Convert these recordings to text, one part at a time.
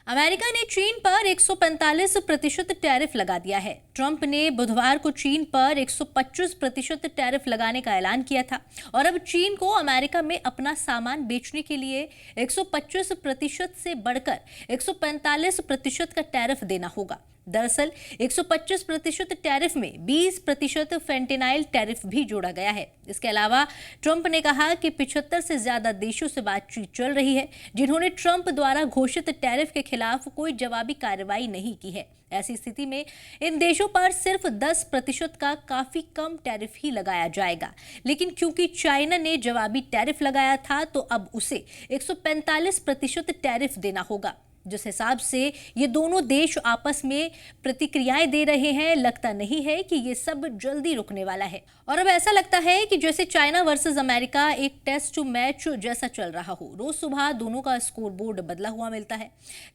America ने चीन पर 145% टैरिफ लगा दिया है। ट्रंप ने बुधवार को चीन पर 125% टैरिफ लगाने का ऐलान किया था और अब चीन को अमेरिका में अपना सामान बेचने के लिए 125% से बढ़कर 145% का टैरिफ देना होगा। दरअसल 125% टैरिफ में 20% फेंटेनाइल टैरिफ भी जोड़ा गया है। इसके अलावा ट्रंप ने कहा कि 75 से ज्यादा देशों से बातचीत चल रही है जिन्होंने ट्रंप द्वारा घोषित टैरिफ के खिलाफ कोई जवाबी कार्रवाई नहीं की है। ऐसी स्थिति में इन देशों पर सिर्फ 10% का काफी कम टैरिफ ही लगाया जाएगा, लेकिन क्योंकि चाइना ने जवाबी टैरिफ लगाया था तो अब उसे 145% टैरिफ देना होगा। जिस हिसाब से ये दोनों देश आपस में प्रतिक्रियाएं दे रहे हैं, लगता नहीं है कि ये सब जल्दी रुकने वाला है और अब ऐसा लगता है कि जैसे चाइना वर्सेस अमेरिका एक टेस्ट मैच जैसा चल रहा हो। रोज सुबह दोनों का स्कोर बोर्ड बदला हुआ मिलता है।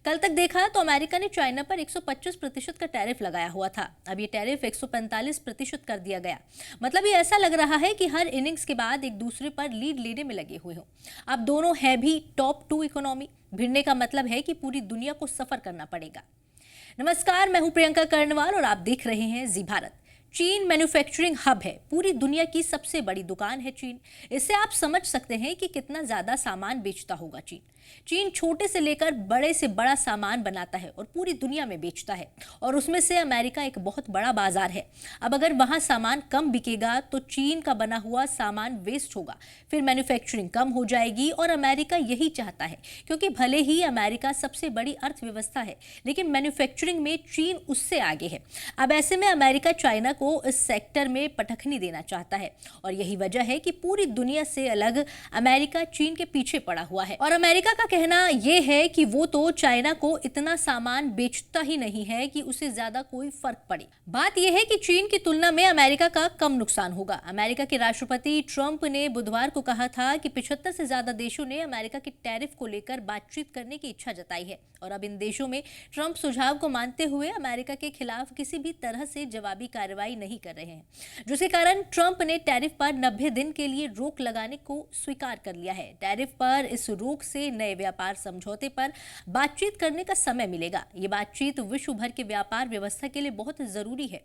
कल तक देखा तो अमेरिका ने चाइना पर 125% का टैरिफ लगाया हुआ था। अब ये टैरिफ 145% कर दिया गया। मतलब ये ऐसा लग रहा है कि हर इनिंग्स के बाद एक दूसरे पर लीड लेने में लगे हुए हो। अब दोनों है भी टॉप 2 इकोनॉमी। भिड़ने का मतलब है कि पूरी दुनिया को सफर करना पड़ेगा। नमस्कार, मैं हूं प्रियंका कर्णवाल और आप देख रहे हैं जी भारत। चीन मैन्युफैक्चरिंग हब है, पूरी दुनिया की सबसे बड़ी दुकान है चीन। इससे आप समझ सकते हैं कि कितना ज्यादा सामान बेचता होगा चीन। चीन छोटे से लेकर बड़े से बड़ा सामान बनाता है और पूरी दुनिया में बेचता है और उसमें से अमेरिका एक बहुत बड़ा बाजार है। अब अगर वहां सामान कम बिकेगा तो चीन का बना हुआ सामान वेस्ट होगा, फिर मैन्युफैक्चरिंग कम हो जाएगी और अमेरिका यही चाहता है, क्योंकि भले ही अमेरिका सबसे बड़ी अर्थव्यवस्था है लेकिन मैन्युफैक्चरिंग में चीन उससे आगे है। अब ऐसे में अमेरिका चाइना को इस सेक्टर में पटखनी देना चाहता है और यही वजह है कि पूरी दुनिया से अलग अमेरिका चीन के पीछे पड़ा हुआ है। और अमेरिका का कहना यह है कि वो तो चाइना को इतना सामान बेचता ही नहीं है कि उसे ज्यादा कोई फर्क पड़े। बात यह है कि चीन की तुलना में अमेरिका का कम नुकसान होगा। अमेरिका के राष्ट्रपति ट्रंप ने बुधवार को कहा था कि 75 से ज्यादा देशों ने अमेरिका के टैरिफ को लेकर बातचीत करने की इच्छा जताई है और अब इन देशों में ट्रंप सुझाव को मानते हुए अमेरिका के खिलाफ किसी भी तरह से जवाबी कार्रवाई नहीं कर रहे हैं, जिसके कारण ट्रंप ने टैरिफ पर 90 दिन के लिए रोक लगाने को स्वीकार कर लिया है। टैरिफ पर इस रोक से नए व्यापार समझौते पर बातचीत करने का समय मिलेगा। ये बातचीत विश्व भर के व्यापार व्यवस्था के लिए बहुत जरूरी है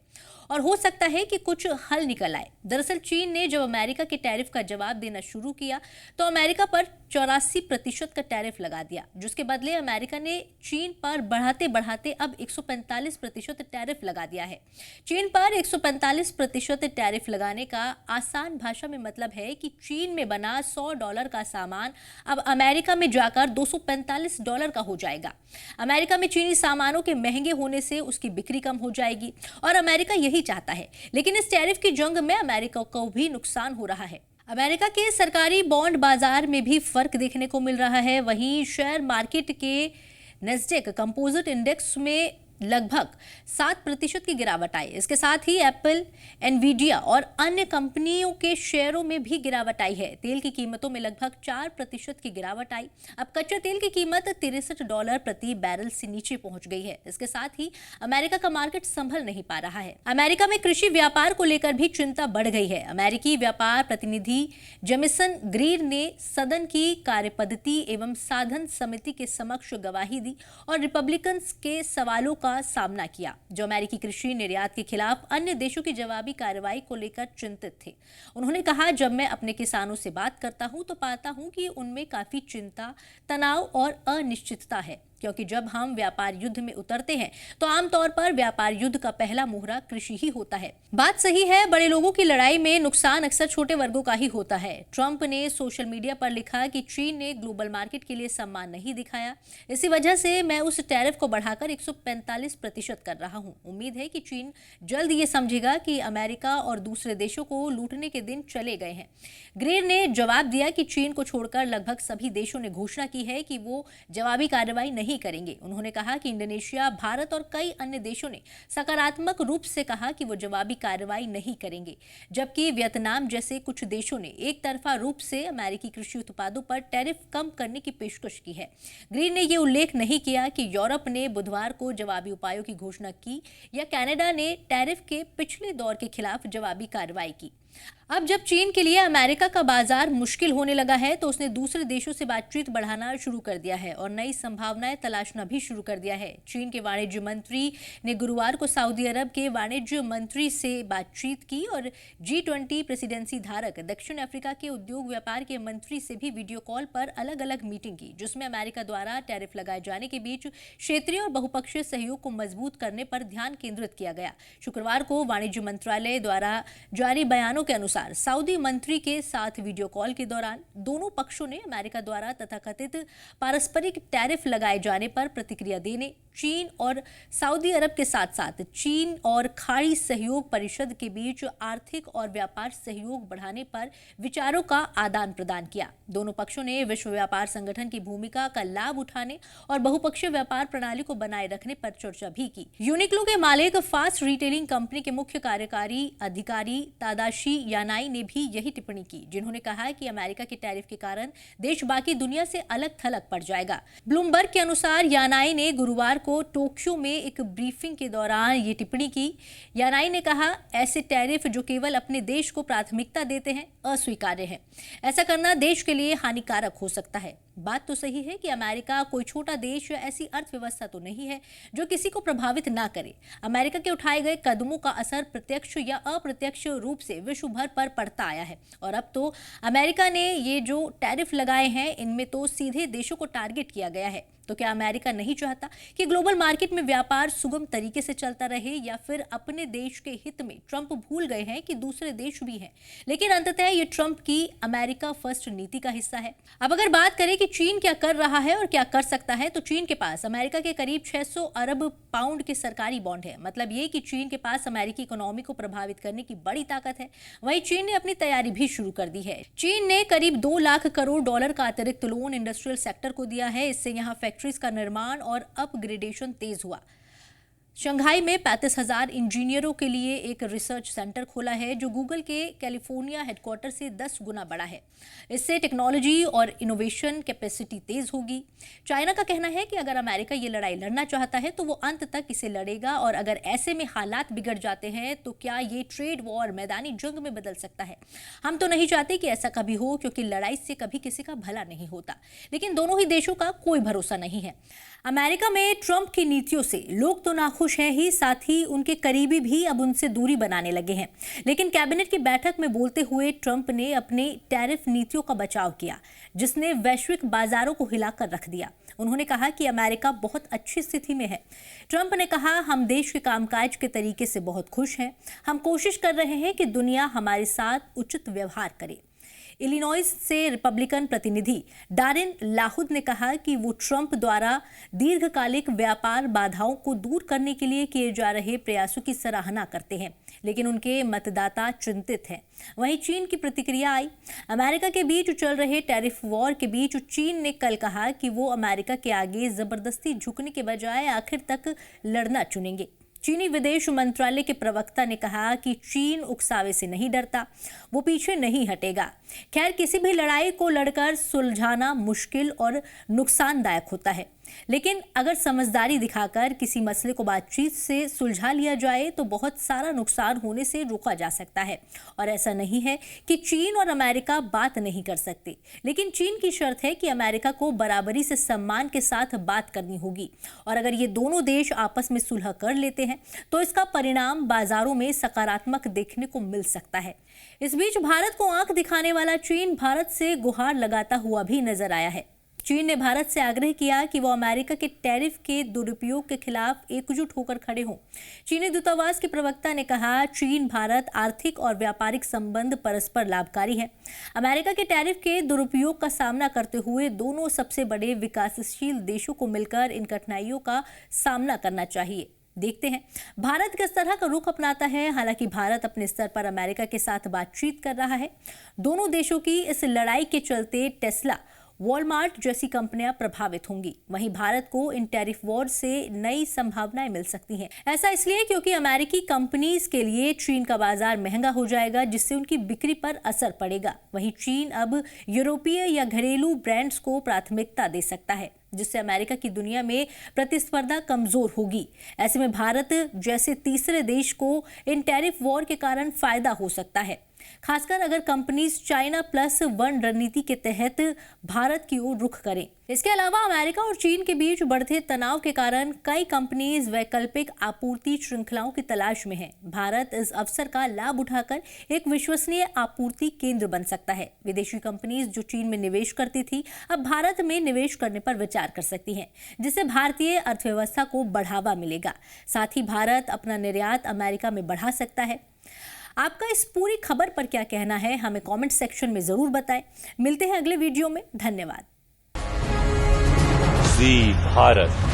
और हो सकता है कि कुछ हल निकल आए। दरअसल चीन ने जब अमेरिका के टैरिफ का जवाब देना शुरू किया तो अमेरिका पर 84% का टैरिफ लगा दिया, जिसके बदले अमेरिका ने चीन पर बढ़ाते बढ़ाते अब 145% टैरिफ लगा दिया है। चीन पर 145% टैरिफ लगाने का आसान भाषा में मतलब है कि चीन में बना $100 का सामान अब अमेरिका में जाकर $245 का हो जाएगा। अमेरिका में चीनी सामानों के महंगे होने से उसकी बिक्री कम हो जाएगी और अमेरिका यही चाहता है, लेकिन इस टैरिफ की जंग में अमेरिका को भी नुकसान हो रहा है। अमेरिका के सरकारी बॉन्ड बाजार में भी फर्क देखने को मिल रहा है। वहीं शेयर मार्केट के नैस्डैक कंपोजिट इंडेक्स में लगभग 7% की गिरावट आई। इसके साथ ही एप्पल, एनवीडिया और अन्य कंपनियों के शेयरों में भी गिरावट आई है। तेल की कीमतों में लगभग 4% की गिरावट आई। अब कच्चे तेल की कीमत $63 प्रति बैरल से नीचे पहुंच गई है। इसके साथ ही अमेरिका का मार्केट संभल नहीं पा रहा है। अमेरिका में कृषि व्यापार को लेकर भी चिंता बढ़ गई है। अमेरिकी व्यापार प्रतिनिधि जेमिसन ग्रीर ने सदन की कार्यपद्धति एवं साधन समिति के समक्ष गवाही दी और रिपब्लिकन के सवालों का सामना किया, जो अमेरिकी कृषि निर्यात के खिलाफ अन्य देशों की जवाबी कार्रवाई को लेकर चिंतित थे। उन्होंने कहा, जब मैं अपने किसानों से बात करता हूं तो पाता हूं कि उनमें काफी चिंता, तनाव और अनिश्चितता है, क्योंकि जब हम व्यापार युद्ध में उतरते हैं तो आमतौर पर व्यापार युद्ध का पहला मोहरा कृषि ही होता है। बात सही है, बड़े लोगों की लड़ाई में नुकसान अक्सर छोटे वर्गों का ही होता है। ट्रंप ने सोशल मीडिया पर लिखा कि चीन ने ग्लोबल मार्केट के लिए सम्मान नहीं दिखाया, इसी वजह से मैं उस टैरिफ को बढ़ाकर 145% कर रहा हूं। उम्मीद है कि चीन जल्द ये समझेगा कि अमेरिका और दूसरे देशों को लूटने के दिन चले गए हैं। ग्रेर ने जवाब दिया कि चीन को छोड़कर लगभग सभी देशों ने घोषणा की है कि वो जवाबी कार्रवाई नहीं करेंगे। उन्होंने कहा कि इंडोनेशिया, भारत और कई अन्य देशों ने सकारात्मक रूप से कहा कि वो जवाबी कार्रवाई नहीं करेंगे, जबकि वियतनाम जैसे कुछ देशों ने एक तरफा रूप से अमेरिकी कृषि उत्पादों पर टैरिफ कम करने की पेशकश की है। ग्रीन ने यह उल्लेख नहीं किया कि यूरोप ने बुधवार को जवाबी उपायों की घोषणा की या कनाडा ने टैरिफ के पिछले दौर के खिलाफ जवाबी कार्रवाई की। अब जब चीन के लिए अमेरिका का बाजार मुश्किल होने लगा है तो उसने दूसरे देशों से बातचीत बढ़ाना शुरू कर दिया है और नई संभावनाएं तलाशना भी शुरू कर दिया है। चीन के वाणिज्य मंत्री ने गुरुवार को सऊदी अरब के वाणिज्य मंत्री से बातचीत की और G20 प्रेसिडेंसी धारक दक्षिण अफ्रीका के उद्योग व्यापार के मंत्री से भी वीडियो कॉल पर अलग अलग मीटिंग की, जिसमें अमेरिका द्वारा टैरिफ लगाए जाने के बीच क्षेत्रीय और बहुपक्षीय सहयोग को मजबूत करने पर ध्यान केंद्रित किया गया। शुक्रवार को वाणिज्य मंत्रालय द्वारा जारी बयानों के अनुसार सऊदी मंत्री के साथ वीडियो कॉल के दौरान दोनों पक्षों ने अमेरिका द्वारा तथाकथित पारस्परिक टैरिफ लगाए जाने पर प्रतिक्रिया देने, चीन और सऊदी अरब के साथ साथ चीन और खाड़ी सहयोग परिषद के बीच आर्थिक और व्यापार सहयोग बढ़ाने पर विचारों का आदान प्रदान किया। दोनों पक्षों ने विश्व व्यापार संगठन की भूमिका का लाभ उठाने और बहुपक्षीय व्यापार प्रणाली को बनाए रखने पर चर्चा भी की। यूनिक्लो के मालिक फास्ट रिटेलिंग कंपनी के मुख्य कार्यकारी अधिकारी तादाशी यानाई ने भी यही टिप्पणी की, जिन्होंने कहा कि अमेरिका के टैरिफ के कारण देश बाकी दुनिया से अलग थलग पड़ जाएगा। ब्लूमबर्ग के अनुसार यानाई ने गुरुवार को टोक्यो में एक ब्रीफिंग के दौरान ये टिप्पणी की। यानाई ने कहा, ऐसे टैरिफ जो केवल अपने देश को प्राथमिकता देते हैं अस्वीकार्य है। ऐसा करना देश के लिए हानिकारक हो सकता है। बात तो सही है कि अमेरिका कोई छोटा देश या ऐसी अर्थव्यवस्था तो नहीं है जो किसी को प्रभावित ना करे। अमेरिका के उठाए गए कदमों का असर प्रत्यक्ष या अप्रत्यक्ष रूप से विश्व भर पर पड़ता आया है और अब तो अमेरिका ने ये जो टैरिफ लगाए हैं इनमें तो सीधे देशों को टारगेट किया गया है। तो क्या अमेरिका नहीं चाहता कि ग्लोबल मार्केट में व्यापार सुगम तरीके से चलता रहे, या फिर अपने देश के हित में ट्रंप भूल गए हैं कि दूसरे देश भी हैं? लेकिन अंततः ये ट्रंप की अमेरिका फर्स्ट नीति का हिस्सा है। अब अगर बात करें कि चीन क्या कर रहा है और क्या कर सकता है, तो चीन के पास अमेरिका के करीब 600 अरब पाउंड के सरकारी बॉन्ड है। मतलब ये कि चीन के पास अमेरिकी इकोनॉमी को प्रभावित करने की बड़ी ताकत है। वहीं चीन ने अपनी तैयारी भी शुरू कर दी है। चीन ने करीब 2 लाख करोड़ डॉलर का अतिरिक्त लोन इंडस्ट्रियल सेक्टर को दिया है। इससे यहाँ फैक्ट्रीज का निर्माण और अपग्रेडेशन तेज हुआ। शंघाई में 35,000 इंजीनियरों के लिए एक रिसर्च सेंटर खोला है जो गूगल के कैलिफोर्निया हेडक्वार्टर से 10 गुना बड़ा है। इससे टेक्नोलॉजी और इनोवेशन कैपेसिटी तेज होगी। चाइना का कहना है कि अगर अमेरिका ये लड़ाई लड़ना चाहता है तो वो अंत तक इसे लड़ेगा और अगर ऐसे में हालात बिगड़ जाते हैं तो क्या ये ट्रेड वॉर मैदानी जंग में बदल सकता है। हम तो नहीं चाहते कि ऐसा कभी हो, क्योंकि लड़ाई से कभी किसी का भला नहीं होता। लेकिन दोनों ही देशों का कोई भरोसा नहीं है। अमेरिका में ट्रंप की नीतियों से लोग तो नाखुश हैं ही, साथ ही उनके करीबी भी अब उनसे दूरी बनाने लगे हैं। लेकिन कैबिनेट की बैठक में बोलते हुए ट्रंप ने अपनी टैरिफ नीतियों का बचाव किया, जिसने वैश्विक बाजारों को हिलाकर रख दिया। उन्होंने कहा कि अमेरिका बहुत अच्छी स्थिति में है। ट्रंप ने कहा, हम देश के कामकाज के तरीके से बहुत खुश हैं। हम कोशिश कर रहे हैं कि दुनिया हमारे साथ उचित व्यवहार करे। इलिनॉइस से रिपब्लिकन प्रतिनिधि डारिन लाहुद ने कहा कि वो ट्रंप द्वारा दीर्घकालिक व्यापार बाधाओं को दूर करने के लिए किए जा रहे प्रयासों की सराहना करते हैं, लेकिन उनके मतदाता चिंतित हैं। वहीं चीन की प्रतिक्रिया आई। अमेरिका के बीच चल रहे टैरिफ वॉर के बीच चीन ने कल कहा कि वो अमेरिका के आगे जबरदस्ती झुकने के बजाय आखिर तक लड़ना चुनेंगे। चीनी विदेश मंत्रालय के प्रवक्ता ने कहा कि चीन उकसावे से नहीं डरता, वो पीछे नहीं हटेगा। खैर, किसी भी लड़ाई को लड़कर सुलझाना मुश्किल और नुकसानदायक होता है, लेकिन अगर समझदारी दिखाकर किसी मसले को बातचीत से सुलझा लिया जाए तो बहुत सारा नुकसान होने से रोका जा सकता है। और ऐसा नहीं है कि चीन और अमेरिका बात नहीं कर सकते, लेकिन चीन की शर्त है कि अमेरिका को बराबरी से सम्मान के साथ बात करनी होगी। और अगर ये दोनों देश आपस में सुलह कर लेते हैं तो इसका परिणाम बाजारों में सकारात्मक देखने को मिल सकता है। इस बीच भारत को आंख दिखाने वाला चीन भारत से गुहार लगाता हुआ भी नजर आया है। चीन ने भारत से आग्रह किया कि वो अमेरिका के टैरिफ के दुरुपयोग के खिलाफ एकजुट होकर खड़े हों। चीनी दूतावास के प्रवक्ता ने कहा, चीन भारत आर्थिक और व्यापारिक संबंध परस्पर लाभकारी है। अमेरिका के टैरिफ के दुरुपयोग का सामना करते हुए दोनों सबसे बड़े विकासशील देशों को मिलकर इन कठिनाइयों का सामना करना चाहिए। देखते हैं भारत किस तरह का रुख अपनाता है। हालांकि भारत अपने स्तर पर अमेरिका के साथ बातचीत कर रहा है। दोनों देशों की इस लड़ाई के चलते टेस्ला, वॉलमार्ट जैसी कंपनियां प्रभावित होंगी। वहीं भारत को इन टैरिफ वॉर से नई संभावनाएं मिल सकती हैं। ऐसा इसलिए क्योंकि अमेरिकी कंपनीज के लिए चीन का बाजार महंगा हो जाएगा, जिससे उनकी बिक्री पर असर पड़ेगा। वहीं चीन अब यूरोपीय या घरेलू ब्रांड्स को प्राथमिकता दे सकता है, जिससे अमेरिका की दुनिया में प्रतिस्पर्धा कमजोर होगी। ऐसे में भारत जैसे तीसरे देश को इन टैरिफ वॉर के कारण फायदा हो सकता है। खासकर अगर कंपनीज चाइना +1 रणनीति के तहत भारत की ओर रुख करें। इसके अलावा अमेरिका और चीन के बीच बढ़ते तनाव के कारण कई कंपनीज वैकल्पिक आपूर्ति श्रृंखलाओं की तलाश में हैं। भारत इस अवसर का लाभ उठाकर एक विश्वसनीय आपूर्ति केंद्र बन सकता है। विदेशी कंपनीज जो चीन में निवेश करती थी, अब भारत में निवेश करने पर विचार कर सकती हैं, जिससे भारतीय अर्थव्यवस्था को बढ़ावा मिलेगा। साथ ही भारत अपना निर्यात अमेरिका में बढ़ा सकता है। आपका इस पूरी खबर पर क्या कहना है, हमें कमेंट सेक्शन में जरूर बताएं। मिलते हैं अगले वीडियो में। धन्यवाद। जी भारत।